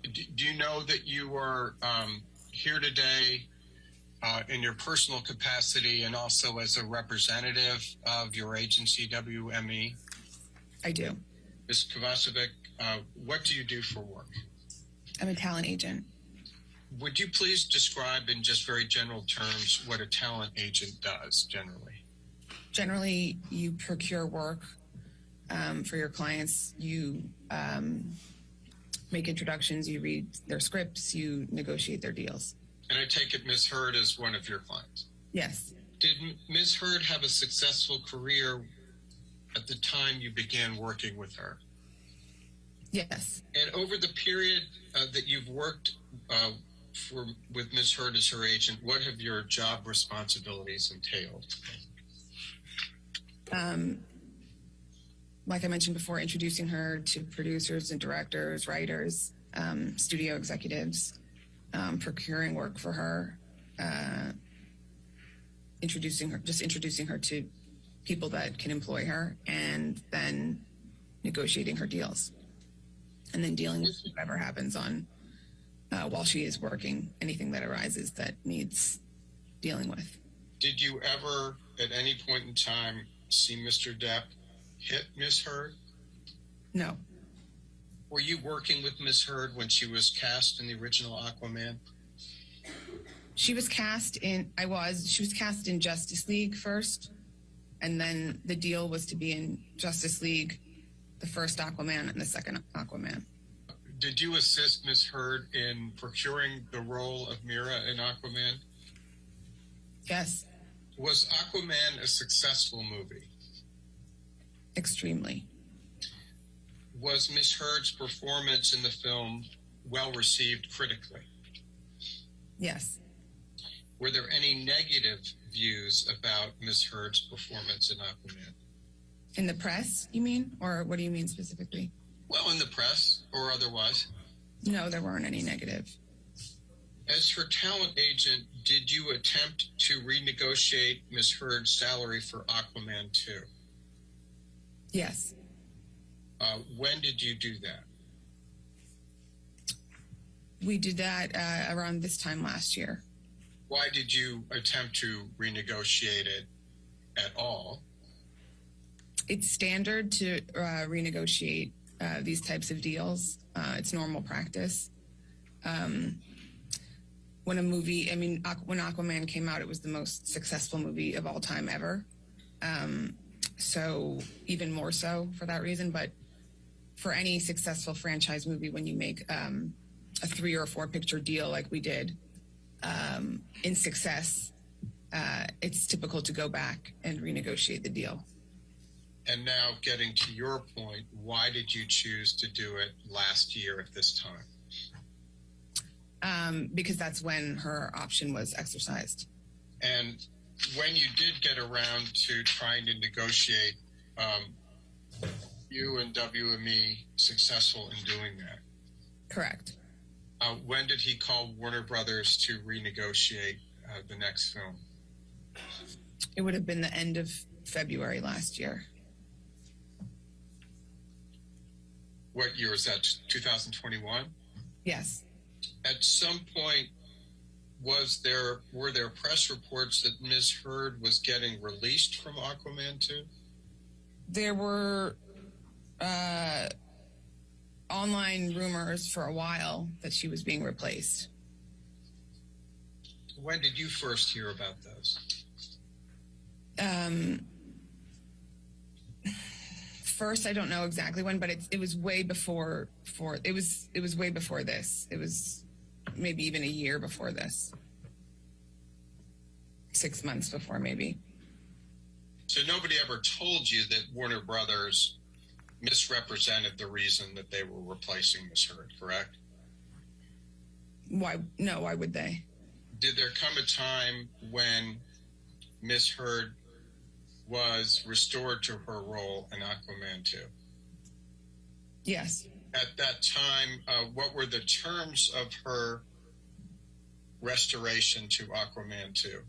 Do you know that you are here today in your personal capacity and also as a representative of your agency, WME? I do. Ms. Kovacevic, what do you do for work? I'm a talent agent. Would you please describe in just very general terms what a talent agent does generally? Generally, you procure work for your clients. You make introductions, you read their scripts, you negotiate their deals. And I take it Ms. Hurd is one of your clients? Yes. Did Ms. Hurd have a successful career at the time you began working with her? Yes. And over the period that you've worked with Ms. Hurd as her agent, what have your job responsibilities entailed? Like I mentioned before, introducing her to producers and directors, writers, studio executives, procuring work for her, introducing her to people that can employ her, and then negotiating her deals, and then dealing with whatever happens on while she is working, anything that arises that needs dealing with. Did you ever, at any point in time, see Mr. Depp hit Ms. Hurd? No. Were you working with Ms. Hurd when she was cast in the original Aquaman? She was cast in Justice League first, and then the deal was to be in Justice League, the first Aquaman and the second Aquaman. Did you assist Ms. Hurd in procuring the role of Mira in Aquaman? Yes. Was Aquaman a successful movie? Extremely. Was Ms. Hurd's performance in the film well received critically? Yes. Were there any negative views about Ms. Hurd's performance in Aquaman? In the press, you mean? Or what do you mean specifically? Well, in the press or otherwise. No, there weren't any negative. As her talent agent, did you attempt to renegotiate Ms. Hurd's salary for Aquaman 2? Yes. When did you do that? We did that around this time last year. Why did you attempt to renegotiate it at all? It's standard to renegotiate these types of deals. It's normal practice. When Aquaman came out, it was the most successful movie of all time ever. So even more so for that reason. But for any successful franchise movie, when you make a 3 or 4 picture deal like we did in success, it's typical to go back and renegotiate the deal. And now getting to your point, why did you choose to do it last year at this time? Because that's when her option was exercised. And when you did get around to trying to negotiate, you and WME successful in doing that? Correct. When did he call Warner Brothers to renegotiate the next film? It would have been the end of February last year. What year is that? 2021? Yes. At some point, were there press reports that Ms. Hurd was getting released from Aquaman 2? There were online rumors for a while that she was being replaced. When did you first hear about those? First, I don't know exactly when, but it was way before. It was way before this. It was maybe even a year before this. 6 months before, maybe. So nobody ever told you that Warner Brothers misrepresented the reason that they were replacing Ms. Hurd, correct? Why? No, why would they? Did there come a time when Ms. Hurd was restored to her role in Aquaman 2? Yes. At that time, what were the terms of her restoration to Aquaman 2?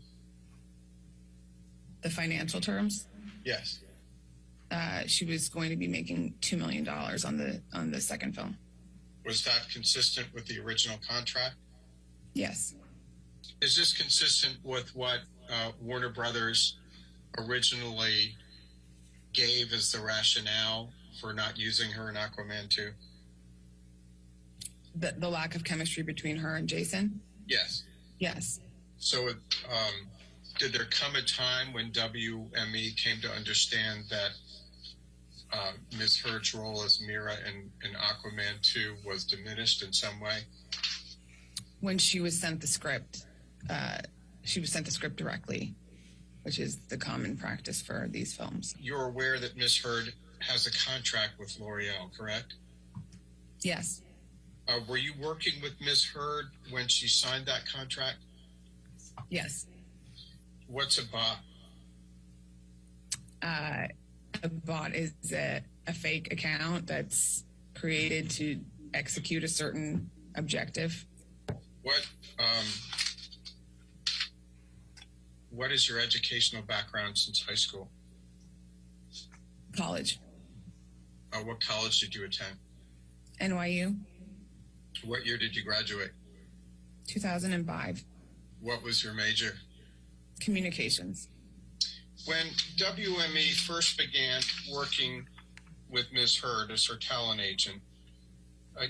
The financial terms? Yes. She was going to be making $2 million on the second film. Was that consistent with the original contract? Yes. Is this consistent with what Warner Brothers originally gave as the rationale for not using her in Aquaman 2? The lack of chemistry between her and Jason? Yes. Yes. So did there come a time when WME came to understand that Ms. Heard's role as Mira in Aquaman 2 was diminished in some way? When she was sent the script, directly, which is the common practice for these films. You're aware that Ms. Heard has a contract with L'Oreal, correct? Yes. Were you working with Ms. Heard when she signed that contract? Yes. What's a bot? A bot is a fake account that's created to execute a certain objective. What is your educational background since high school? College. What college did you attend? NYU. What year did you graduate? 2005. What was your major? Communications. When WME first began working with Ms. Heard as her talent agent,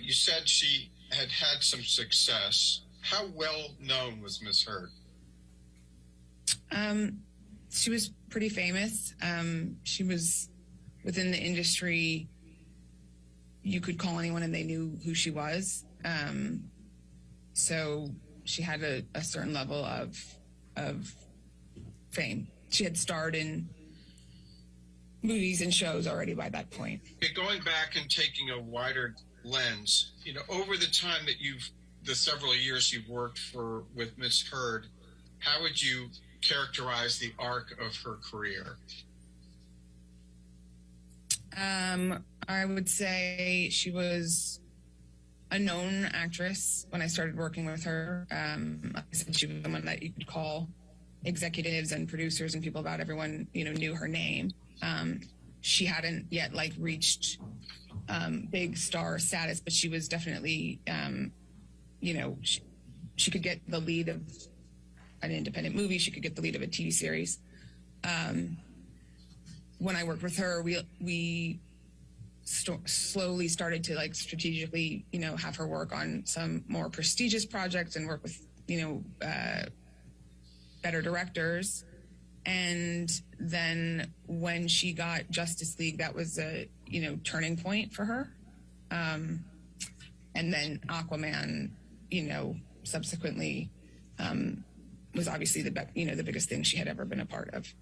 you said she had some success. How well known was Ms. Heard? She was pretty famous. She was within the industry. You could call anyone and they knew who she was. So she had a certain level of fame. She had starred in movies and shows already by that point. Going back and taking a wider lens, over the time that the several years you've worked with Ms. Heard, how would you characterize the arc of her career? I would say she was a known actress when I started working with her. Like I said, she was someone that you could call executives and producers and people about everyone, knew her name. She hadn't yet reached big star status, but she was definitely, she could get the lead of an independent movie. She could get the lead of a TV series. When I worked with her, we slowly started to strategically, have her work on some more prestigious projects and work with, better directors. And then when she got Justice League, that was a, turning point for her. And then Aquaman, subsequently, was obviously the biggest thing she had ever been a part of.